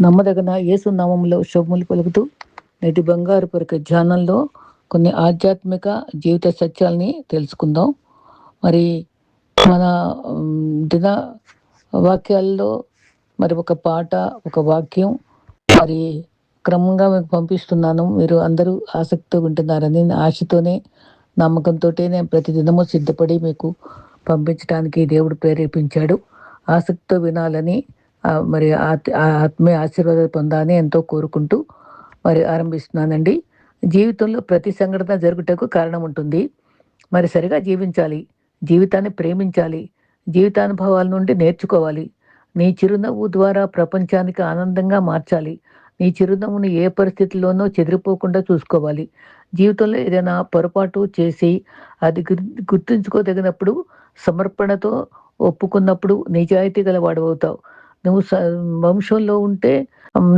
నమ్మదగిన యేసు నామములో శుభములు పలుకుతూ నేటి బంగారు పొరక ధ్యానంలో కొన్ని ఆధ్యాత్మిక జీవిత సత్యాల్ని తెలుసుకుందాం. మరి మన దిన వాక్యాల్లో మరి ఒక పాట, ఒక వాక్యం మరి క్రమంగా మీకు పంపిస్తున్నాను. మీరు అందరూ ఆసక్తితో వింటున్నారని ఆశతోనే, నమ్మకంతో నేను ప్రతిదినము సిద్ధపడి మీకు పంపించడానికి దేవుడు ప్రేరేపించాడు. ఆసక్తితో వినాలని మరి ఆత్మీయ ఆశీర్వాదాలు పొందాలని ఎంతో కోరుకుంటూ మరి ఆరంభిస్తున్నానండి. జీవితంలో ప్రతి సంఘటన జరుగుటకు కారణం ఉంటుంది. మరి సరిగా జీవించాలి, జీవితాన్ని ప్రేమించాలి, జీవితానుభవాల నుండి నేర్చుకోవాలి. నీ చిరునవ్వు ద్వారా ప్రపంచానికి ఆనందంగా మార్చాలి. నీ చిరునవ్వును ఏ పరిస్థితుల్లోనూ చెదిరిపోకుండా చూసుకోవాలి. జీవితంలో ఏదైనా పొరపాటు చేసి అది గుర్తుంచుకోదగినప్పుడు, సమర్పణతో ఒప్పుకున్నప్పుడు నిజాయితీ గల వాడవుతావు. నువ్వు వంశంలో ఉంటే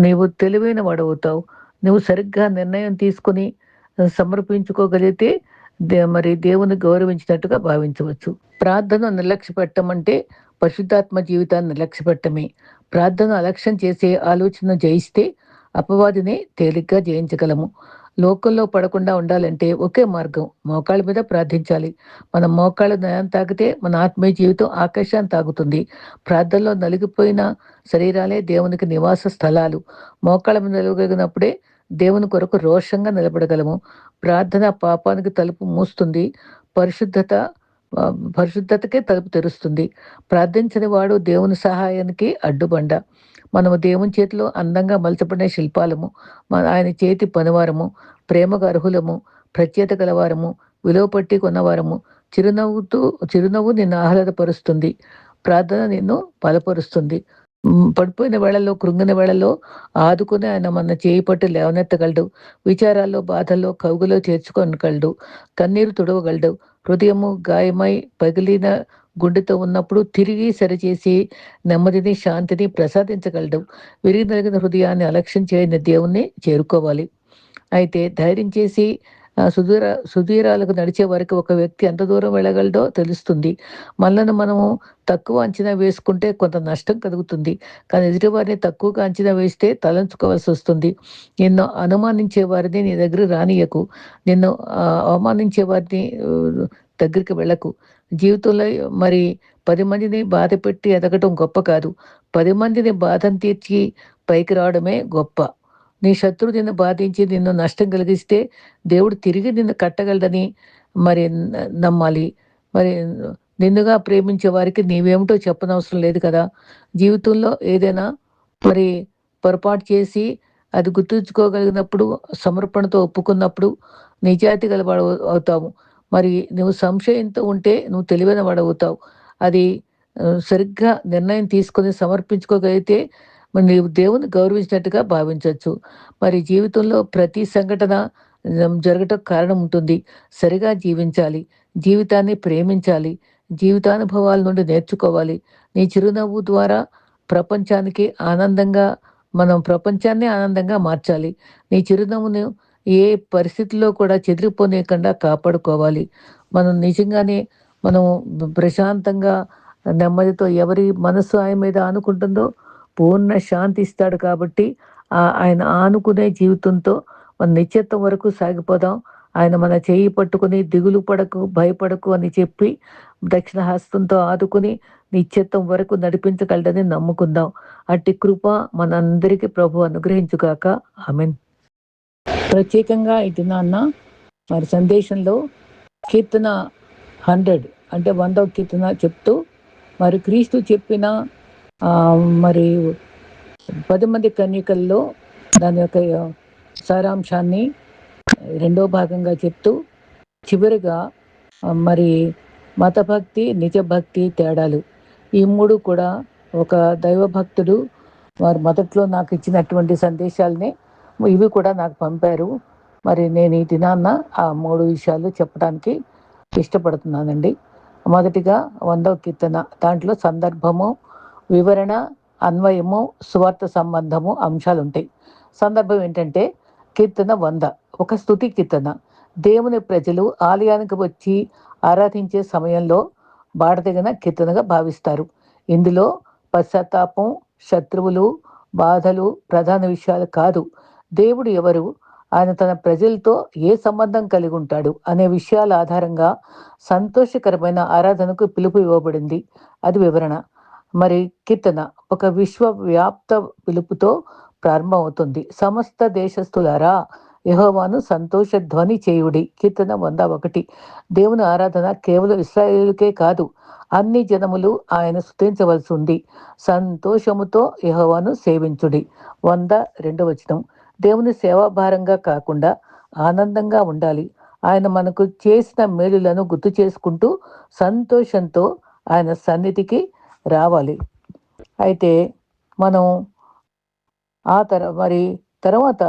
నీవు తెలివైన వాడవుతావు. నువ్వు సరిగ్గా నిర్ణయం తీసుకుని సమర్పించుకోగలిగితే మరి దేవుని గౌరవించినట్టుగా భావించవచ్చు. ప్రార్థన నిర్లక్ష్య పెట్టమంటే పరిశుద్ధాత్మ జీవితాన్ని నిర్లక్ష్య పెట్టమే. ప్రార్థన అలక్ష్యం చేసే ఆలోచన జయిస్తే అపవాదిని తేలిగ్గా జయించగలము. లోకంలో పడకుండా ఉండాలంటే ఒకే మార్గం, మోకాళ్ళ మీద ప్రార్థించాలి. మన మోకాళ్ళు నయం తాగితే మన ఆత్మీయ జీవితం ఆకాశాన్ని తాగుతుంది. ప్రార్థనలో నలిగిపోయిన శరీరాలే దేవునికి నివాస స్థలాలు. మోకాళ్ళ మీద నిలవగలిగినప్పుడే దేవుని కొరకు రోషంగా నిలబడగలము. ప్రార్థన పాపానికి తలుపు మూస్తుంది, పరిశుద్ధతకే తలుపు తెరుస్తుంది. ప్రార్థించని వాడు దేవుని సహాయానికి అడ్డుబండ. మనము దేవుని చేతిలో అందంగా మలచబడిన శిల్పాలము. ఆయన చేతి పనివారము, ప్రేమకు అర్హులము, ప్రత్యేకత గలవారము, విలువ పట్టి కొన్నవారము. చిరునవ్వు నిన్ను ఆహ్లాదపరుస్తుంది. ప్రార్థన నిన్ను బలపరుస్తుంది. పడిపోయిన వేళల్లో, కృంగిన వేళల్లో ఆదుకుని ఆయన మన చేయి పట్టి లేవనెత్తగలడు. విచారాల్లో, బాధల్లో కవుగులో చేర్చుకొనగలడు. కన్నీరు తుడవగలడు. హృదయము గాయమై పగిలిన గుండెతో ఉన్నప్పుడు తిరిగి సరిచేసి నెమ్మదిని, శాంతిని ప్రసాదించగలడు. విరిగి నలిగిన హృదయాన్ని అలక్ష్యం చేయని దేవుణ్ణి చేరుకోవాలి. అయితే ధైర్యం చేసి సుదూరాలకు నడిచే వరకు ఒక వ్యక్తి ఎంత దూరం వెళ్ళగలడో తెలుస్తుంది. మనలను మనము తక్కువ అంచనా వేసుకుంటే కొంత నష్టం కలుగుతుంది. కానీ ఎదుటివారిని తక్కువగా అంచనా వేస్తే తలంచుకోవాల్సి వస్తుంది. నిన్ను అనుమానించే వారిని నీ దగ్గర రానియకు. నిన్ను అవమానించే వారిని దగ్గరికి వెళ్ళకు. జీవితంలో మరి 10 మందిని బాధ పెట్టి ఎదగటం గొప్ప కాదు, 10 మందిని బాధను తీర్చి పైకి రావడమే గొప్ప. నీ శత్రువు నిన్ను బాధించి నిన్ను నష్టం కలిగిస్తే దేవుడు తిరిగి నిన్ను కట్టగలడని మరి నమ్మాలి. మరి నిన్నుగా ప్రేమించే వారికి నీవేమిటో చెప్పనవసరం లేదు కదా. జీవితంలో ఏదైనా మరి పొరపాటు చేసి అది గుర్తుంచుకోగలిగినప్పుడు, సమర్పణతో ఒప్పుకున్నప్పుడు నిజాయితీ గలవాడు అవుతావు. మరి నువ్వు సంశయంతో ఉంటే నువ్వు తెలివైన వాడవుతావు. అది సరిగ్గా నిర్ణయం తీసుకొని సమర్పించుకోగలిగితే మరి నీవు దేవుని గౌరవించినట్టుగా భావించవచ్చు. మరి జీవితంలో ప్రతి సంఘటన జరగటం కారణం ఉంటుంది. సరిగా జీవించాలి, జీవితాన్ని ప్రేమించాలి, జీవితానుభవాల నుండి నేర్చుకోవాలి. నీ చిరునవ్వు ద్వారా ప్రపంచాన్ని ఆనందంగా మార్చాలి. నీ చిరునవ్వును ఏ పరిస్థితుల్లో కూడా చెదిరిపోనీయకుండా కాపాడుకోవాలి. మనం ప్రశాంతంగా, నెమ్మదితో ఎవరి మనసు ఆయన మీద ఆనుకుంటుందో పూర్ణ శాంతి ఇస్తాడు. కాబట్టి ఆయన ఆనుకునే జీవితంతో మన నిత్యత్వం వరకు సాగిపోదాం. ఆయన మన చేయి పట్టుకుని దిగులు పడకు, భయపడకు అని చెప్పి దక్షిణ హస్తంతో ఆదుకుని నిత్యత్వం వరకు నడిపించగలడని నమ్ముకుందాం. అట్టి కృప మనందరికీ ప్రభు అనుగ్రహించుగాక. ఆమేన్. ప్రత్యేకంగా ఈ దినాన్న మరి సందేశంలో కీర్తన 100 అంటే 100వ కీర్తన చెప్తూ మరి క్రీస్తు చెప్పిన మరి 10 మంది కన్యకల్లో దాని యొక్క సారాంశాన్ని 2వ భాగంగా చెప్తూ చివరిగా మరి మతభక్తి, నిజభక్తి తేడాలు, ఈ 3 కూడా ఒక దైవభక్తుడు వారు మొదట్లో నాకు ఇచ్చినటువంటి సందేశాలనే ఇవి కూడా నాకు పంపారు. మరి నేను ఈ దినాన్న ఆ 3 విషయాలు చెప్పడానికి ఇష్టపడుతున్నానండి. మొదటిగా 100వ కీర్తన, దాంట్లో సందర్భము, వివరణ, అన్వయము, సువార్త సంబంధము అంశాలు ఉంటాయి. సందర్భం ఏంటంటే కీర్తన 100 ఒక స్తుతి కీర్తన. దేవుని ప్రజలు ఆలయానికి వచ్చి ఆరాధించే సమయంలో బాడదగిన కీర్తనగా భావిస్తారు. ఇందులో పశ్చాత్తాపం, శత్రువులు, బాధలు ప్రధాన విషయాలు కాదు. దేవుడు ఎవరు, ఆయన తన ప్రజలతో ఏ సంబంధం కలిగి ఉంటాడు అనే విషయాల ఆధారంగా సంతోషకరమైన ఆరాధనకు పిలుపు ఇవ్వబడింది. అది వివరణ. మరి కీర్తన ఒక విశ్వవ్యాప్త పిలుపుతో ప్రారంభమవుతుంది. సమస్త దేశస్థులారా, యెహోవాను సంతోష ధ్వని చేయుడి. కీర్తన 101. దేవుని ఆరాధన కేవలం ఇశ్రాయేలుకే కాదు, అన్ని జనములు ఆయన స్తుతించవలసి ఉంది. సంతోషముతో యెహోవాను సేవించుడి. 102. దేవుని సేవాభారంగా కాకుండా ఆనందంగా ఉండాలి. ఆయన మనకు చేసిన మేలులను గుర్తు చేసుకుంటూ సంతోషంతో ఆయన సన్నిధికి రావాలి. అయితే మనం మరి తర్వాత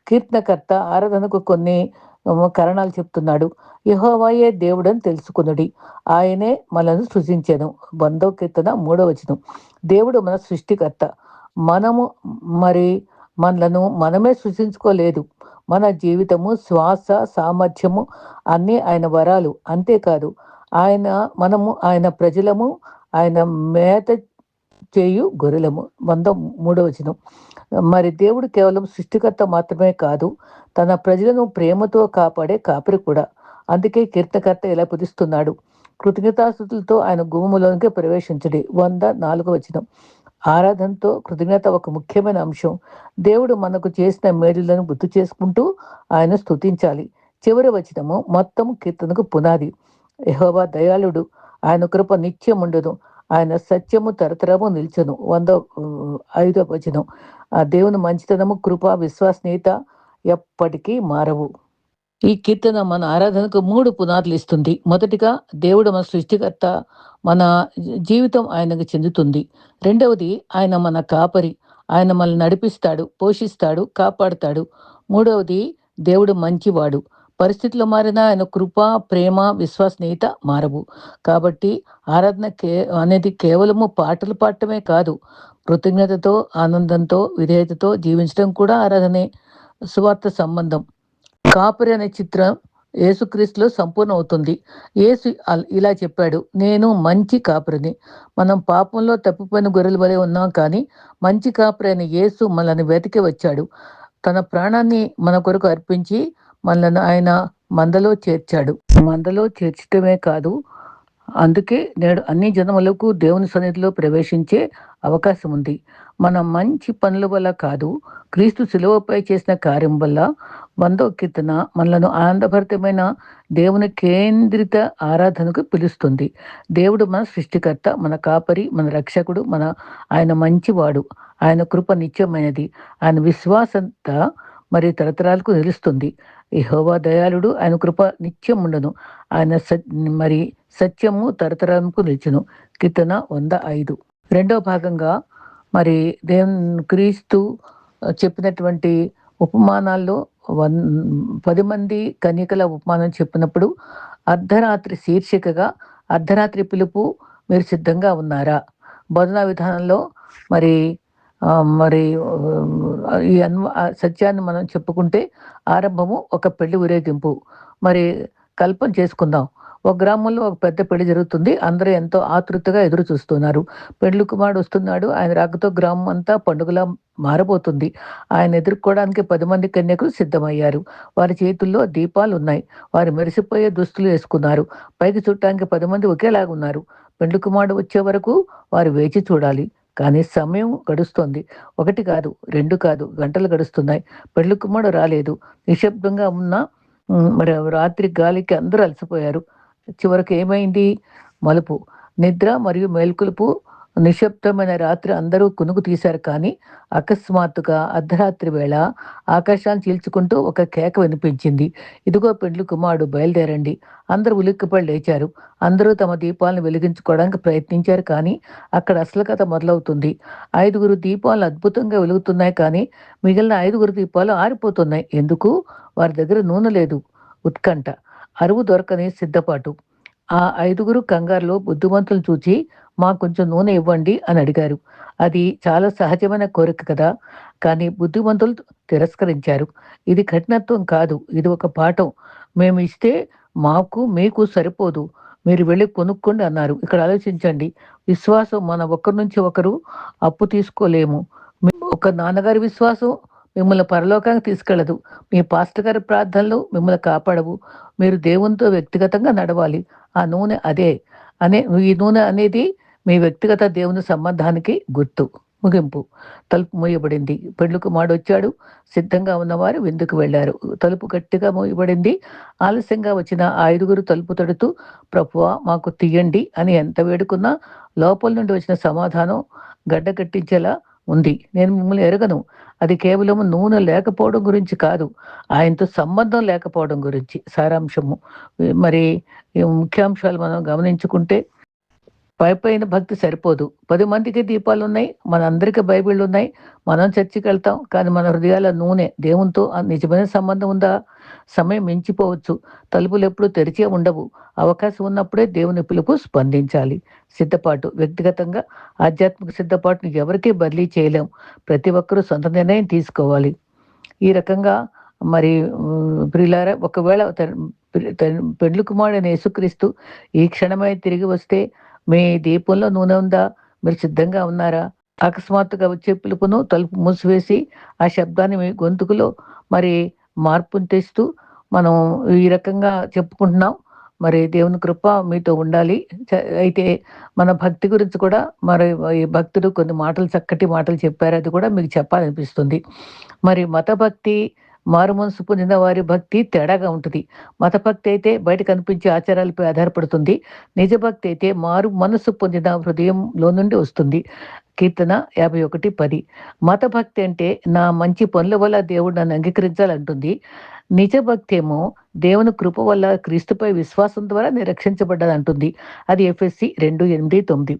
కీర్తనకర్త ఆరాధనకు కొన్ని కారణాలు చెప్తున్నాడు. యెహోవాయే దేవుడని తెలుసుకునుడి, ఆయనే మనల్ని సృజించెను. 100వ కీర్తన 3వ వచనం. దేవుడు మన సృష్టికర్త. మనము మరి మనలను మనమే సృష్టించుకోలేదు. మన జీవితము, శ్వాస, సామర్థ్యము అన్నీ ఆయన వరాలు. అంతేకాదు, మనము ఆయన ప్రజలము, ఆయన మేత చేయు గొర్రెలము. 103వ వచనం. మరి దేవుడు కేవలం సృష్టికర్త మాత్రమే కాదు, తన ప్రజలను ప్రేమతో కాపాడే కాపరి కూడా. అందుకే కీర్తనకర్త ఇలా పిలుస్తున్నాడు, కృతజ్ఞతాస్తుతులతో ఆయన గుమ్మములోనికి ప్రవేశించడి. 104వ వచనం. ఆరాధనతో కృతజ్ఞత ఒక ముఖ్యమైన అంశం. దేవుడు మనకు చేసిన మేలులను గుర్తు చేసుకుంటూ ఆయన స్తుతించాలి. చివరి వచనము మొత్తం కీర్తనకు పునాది. యెహోవా దయాళుడు, ఆయన కృప నిత్యముండును, ఆయన సత్యము తరతరము నిల్చును. 105వ వచనం. ఆ దేవుని మంచితనము, కృప, విశ్వసనీయత ఎప్పటికీ మారవు. ఈ కీర్తన మన ఆరాధనకు 3 పునాదులు ఇస్తుంది. మొదటిగా, దేవుడు మన సృష్టికర్త, మన జీవితం ఆయనకు చెందుతుంది. రెండవది, ఆయన మన కాపరి, ఆయన మనల్ని నడిపిస్తాడు, పోషిస్తాడు, కాపాడుతాడు. మూడవది, దేవుడు మంచివాడు, పరిస్థితులు మారినా ఆయన కృప, ప్రేమ, విశ్వసనీయత మారవు. కాబట్టి ఆరాధన అనేది కేవలము పాటలు పాడటమే కాదు, కృతజ్ఞతతో, ఆనందంతో, విధేయతతో జీవించడం కూడా ఆరాధనే. సువార్త సంబంధం. కాపరి అనే చిత్రం యేసుక్రీస్తులో సంపూర్ణ అవుతుంది. యేసు ఇలా చెప్పాడు, నేను మంచి కాపరిని. మనం పాపంలో తప్పిపోయిన గొర్రెల వలె ఉన్నాం, కానీ మంచి కాపరి అయిన యేసు మనల్ని వెతికి వచ్చాడు. తన ప్రాణాన్ని మన కొరకు అర్పించి మనల్ని ఆయన మందలో చేర్చాడు. మందలో చేర్చడమే కాదు, అందుకే నేడు అన్ని జనములకు దేవుని సన్నిధిలో ప్రవేశించే అవకాశం ఉంది. మన మంచి పనుల వల్ల కాదు, క్రీస్తు శిలువపై చేసిన కార్యం వల్ల. 100వ కీర్తన మనలను ఆనందభరితమైన దేవుని కేంద్రిత ఆరాధనకు పిలుస్తుంది. దేవుడు మన సృష్టికర్త, మన కాపరి, మన రక్షకుడు, ఆయన మంచివాడు, ఆయన కృప నిత్యమైనది, ఆయన విశ్వాసంత మరి తరతరాలకు నిలుస్తుంది. యెహోవా దయాళుడు, ఆయన కృప నిత్యం ఉండను, ఆయన మరి సత్యము తరతరాలకు నిలుచును. కీర్తన 105. రెండవ భాగంగా మరి క్రీస్తు చెప్పినటువంటి ఉపమానాల్లో 10 మంది కన్యకల ఉపమానం చెప్పినప్పుడు అర్ధరాత్రి శీర్షికగా అర్ధరాత్రి పిలుపు, మీరు సిద్ధంగా ఉన్నారా? బోధనా విధానంలో మరి ఈ సత్యాన్ని మనం చెప్పుకుంటే ఆరంభము ఒక పెళ్లి ఊరేగింపు. మరి కల్పన చేసుకుందాం, ఒక గ్రామంలో ఒక పెద్ద పెళ్లి జరుగుతుంది. అందరూ ఎంతో ఆతృతగా ఎదురు చూస్తున్నారు. పెళ్లి కుమారుడు వస్తున్నాడు. ఆయన రాకతో గ్రామం అంతా పండుగలా మారబోతుంది. ఆయన ఎదుర్కోవడానికి 10 మంది కన్యకులు సిద్ధమయ్యారు. వారి చేతుల్లో దీపాలు ఉన్నాయి. వారు మెరిసిపోయే దుస్తులు వేసుకున్నారు. పైకి చుట్టానికి 10 మంది ఒకేలాగా ఉన్నారు. పెళ్లి కుమారుడు వచ్చే వరకు వారు వేచి చూడాలి. కానీ సమయం గడుస్తోంది. 1 కాదు, 2 కాదు, గంటలు గడుస్తున్నాయి. పెళ్లి కుమారుడు రాలేదు. నిశ్శబ్దంగా ఉన్న మరి రాత్రి గాలికి అందరూ అలసిపోయారు. చివరకు ఏమైంది? మలుపు. నిద్ర మరియు మేల్కొలుపు, నిశ్శబ్దమైన రాత్రి అందరూ కునుకు తీశారు. కానీ అకస్మాత్తుగా అర్ధరాత్రి వేళ ఆకాశాన్ని చీల్చుకుంటూ ఒక కేక వినిపించింది. ఇదిగో పెండ్లి కుమారుడు, బయలుదేరండి. అందరూ ఉలిక్కిపడి లేచారు. అందరూ తమ దీపాలను వెలిగించుకోవడానికి ప్రయత్నించారు. కానీ అక్కడ అసలు కథ మొదలవుతుంది. 5 దీపాలు అద్భుతంగా వెలుగుతున్నాయి, కానీ మిగిలిన 5 దీపాలు ఆరిపోతున్నాయి. ఎందుకు? వారి దగ్గర నూనె లేదు. ఉత్కంఠ, అరువు దొరకని సిద్ధపాటు. ఆ 5 కంగారులో బుద్ధిమంతులు చూచి, మాకు కొంచెం నూనె ఇవ్వండి అని అడిగారు. అది చాలా సహజమైన కోరిక కదా. కానీ బుద్ధిమంతులు తిరస్కరించారు. ఇది కఠినత్వం కాదు, ఇది ఒక పాఠం. మేము ఇస్తే మీకు సరిపోదు, మీరు వెళ్ళి కొనుక్కోండి అన్నారు. ఇక్కడ ఆలోచించండి, విశ్వాసం. మన ఒకరి నుంచి ఒకరు అప్పు తీసుకోలేము. ఒక నాన్నగారి విశ్వాసం మిమ్మల్ని పరలోకానికి తీసుకెళ్ళదు. మీ పాస్టర్ గారి ప్రార్థనలు మిమ్మల్ని కాపాడవు. మీరు దేవునితో వ్యక్తిగతంగా నడవాలి. ఆ నూనె అదే. ఈ నూనె అనేది మీ వ్యక్తిగత దేవుని సంబంధానికి గుర్తు. ముగింపు. తలుపు మూయబడింది. పెండ్లి కుమారుడొచ్చాడు. సిద్ధంగా ఉన్నవారు విందుకు వెళ్లారు. తలుపు గట్టిగా మూయబడింది. ఆలస్యంగా వచ్చిన ఆ 5గురు తలుపు తడుతూ, ప్రభువా మాకు తీయండి అని ఎంత వేడుకున్నా లోపల నుండి వచ్చిన సమాధానం గడ్డకట్టించేలా ఉంది. నేను మిమ్మల్ని ఎరగను. అది కేవలం నూనె లేకపోవడం గురించి కాదు. ఆయనతో సంబంధం లేకపోవడం గురించి సారాంశము. మరి ఈ ముఖ్యాంశాలు మనం గమనించుకుంటే పైపైన భక్తి సరిపోదు. 10 మందికి దీపాలున్నాయి. మనందరికీ బైబిళ్ళున్నాయి. మనం చర్చికెళ్తాం. కానీ మన హృదయాల నూనె దేవునితో నిజమైన సంబంధం ఉందా? సమయం మించిపోవచ్చు. తలుపులెప్పుడూ తెరిచే ఉండవు. అవకాశం ఉన్నప్పుడే దేవుని పిలుపు స్పందించాలి. సిద్ధపాటు. వ్యక్తిగతంగా ఆధ్యాత్మిక సిద్ధపాటును ఎవరికీ బదిలీ చేయలేం. ప్రతి ఒక్కరూ సొంత నిర్ణయం తీసుకోవాలి. ఈ రకంగా మరి ప్రియులారా, ఒకవేళ పెండ్లి కుమారుడైన యేసుక్రీస్తు ఈ క్షణమే తిరిగి వస్తే మీ దీపంలో నూనె ఉందా? మీరు సిద్ధంగా ఉన్నారా? అకస్మాత్తుగా వచ్చే పిలుపును తలుపు మూసివేసి ఆ శబ్దాన్ని మీ గొంతుకులో మరి మార్పును తెస్తూ మనం ఈ రకంగా చెప్పుకుంటున్నాం. మరి దేవుని కృప మీతో ఉండాలి. అయితే మన భక్తి గురించి కూడా మరి ఈ భక్తుడు కొన్ని మాటలు, చక్కటి మాటలు చెప్పారు. అది కూడా మీకు చెప్పాలనిపిస్తుంది. మరి మత భక్తి, మారు మనసు పొందిన వారి భక్తి తేడాగా ఉంటుంది. మత భక్తి అయితే బయట కనిపించే ఆచారాలపై ఆధారపడుతుంది. నిజ భక్తి అయితే మారు మనసు పొందిన హృదయంలో నుండి వస్తుంది. కీర్తన 51:10. మత భక్తి అంటే నా మంచి పనుల వల్ల దేవుడు నన్ను అంగీకరించాలంటుంది. నిజ భక్తి ఏమో దేవుని కృప వల్ల క్రీస్తుపై విశ్వాసం ద్వారా నేను రక్షించబడ్డదంటుంది. అది ఎఫెసీ 2:8-9.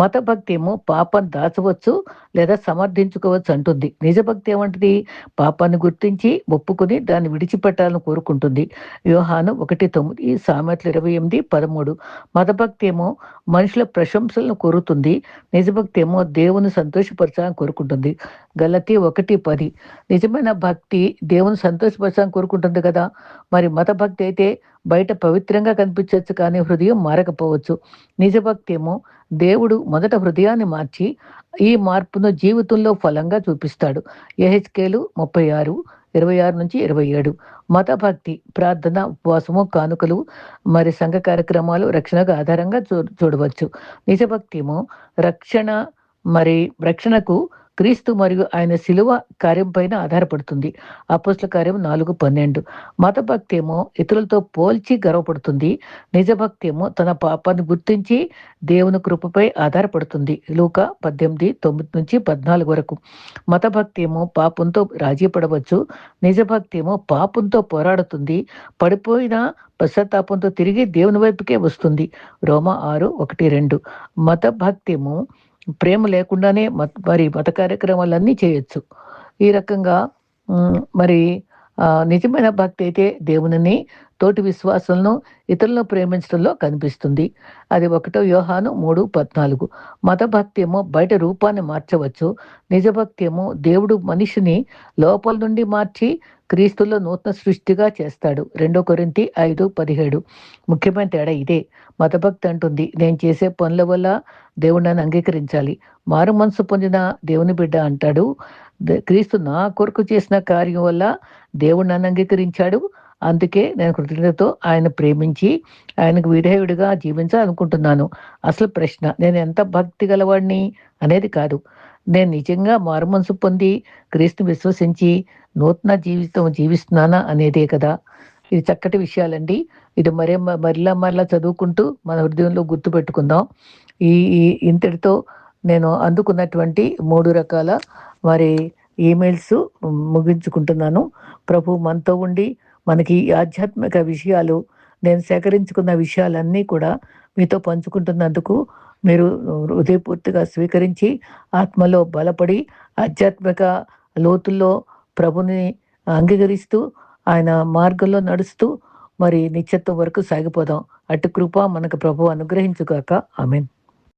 మత భక్తి ఏమో పాపం దాచవచ్చు లేదా సమర్థించుకోవచ్చు అంటుంది. నిజ భక్తి ఏమంటుంది? పాపాన్ని గుర్తించి ఒప్పుకుని దాన్ని విడిచిపెట్టాలని కోరుకుంటుంది. యోహాను 1:9, సామెతలు 28:13. మత భక్తి ఏమో మనుషుల ప్రశంసలను కోరుతుంది. నిజభక్తి ఏమో దేవుని సంతోషపరచాలని కోరుకుంటుంది. గలతీ 1:10. నిజమైన భక్తి దేవుని సంతోషపరచాలని కోరుకుంటుంది కదా. మరి మత భక్తి అయితే బయట పవిత్రంగా కనిపించవచ్చు, కానీ హృదయం మారకపోవచ్చు. నిజభక్తి ఏమో దేవుడు మొదట హృదయాన్ని మార్చి ఈ మార్పును జీవితంలో ఫలంగా చూపిస్తాడు. యెహెజ్కేలు 36:26-27. మత భక్తి ప్రార్థన, ఉపవాసము, కానుకలు, మరి సంఘ కార్యక్రమాలు రక్షణకు ఆధారంగా చూడవచ్చు. నిజభక్తి ఏమో రక్షణకు క్రీస్తు మరియు ఆయన శిలువ కార్యం పైన ఆధారపడుతుంది. అపోస్తల కార్యం 4:12. మత భక్తి ఏమో ఇతరులతో పోల్చి గర్వపడుతుంది. నిజభక్తి ఏమో తన పాపాన్ని గుర్తించి దేవుని కృపపై ఆధారపడుతుంది. లూకా 18:9-14 వరకు. మత భక్తి ఏమో పాపంతో రాజీ పడవచ్చు. నిజభక్తి ఏమో పాపంతో పోరాడుతుంది. పడిపోయిన పశ్చాత్తాపంతో తిరిగి దేవుని వైపుకే వస్తుంది. రోమా 6:1-2. మత భక్తి ఏమో ప్రేమ లేకుండానే మత కార్యక్రమాలన్నీ చేయొచ్చు. ఈ రకంగా మరి నిజమైన భక్తి అయితే దేవునిని, తోటి విశ్వాసులను, ఇతరులను ప్రేమించడంలో కనిపిస్తుంది. అది 1 యోహాను 3:14. మత భక్తి ఏమో బయట రూపాన్ని మార్చవచ్చు. నిజభక్తి ఏమో దేవుడు మనిషిని లోపల నుండి మార్చి క్రీస్తులో నూతన సృష్టిగా చేస్తాడు. 2 కొరింథీ 5:17. ముఖ్యమైన తేడా ఇదే. మతభక్తి అంటుంది, నేను చేసే పనుల వల్ల దేవుడు నన్ను అంగీకరించాలి. మారు మనసు పొందిన దేవుని బిడ్డ అంటాడు, క్రీస్తు నా కొరకు చేసిన కార్యం వల్ల దేవుడు నన్ను అంగీకరించాడు. అందుకే నేను కృతజ్ఞతతో ఆయన ప్రేమించి ఆయనకు విధేయుడిగా జీవించాలనుకుంటున్నాను. అసలు ప్రశ్న నేను ఎంత భక్తి గలవాడిని అనేది కాదు. నేను నిజంగా మారుమనసు పొంది క్రీస్తుని విశ్వసించి నూతన జీవితం జీవిస్తున్నానా అనేదే కదా. ఇది చక్కటి విషయాలండి. ఇది మరలా చదువుకుంటూ మన హృదయంలో గుర్తు పెట్టుకుందాం. ఈ ఇంతటితో నేను అందుకున్నటువంటి 3 రకాల మరి ఈమెయిల్స్ ముగించుకుంటున్నాను. ప్రభు మనతో ఉండి మనకి ఆధ్యాత్మిక విషయాలు, నేను సేకరించుకున్న విషయాలన్నీ కూడా మీతో పంచుకుంటున్నందుకు మీరు హృదయపూర్తిగా స్వీకరించి ఆత్మలో బలపడి ఆధ్యాత్మిక లోతుల్లో ప్రభుని అంగీకరిస్తూ ఆయన మార్గంలో నడుస్తూ మరి నిత్యత్వం వరకు సాగిపోదాం. అటు కృప మనకు ప్రభు అనుగ్రహించుగాక. ఆమేన్.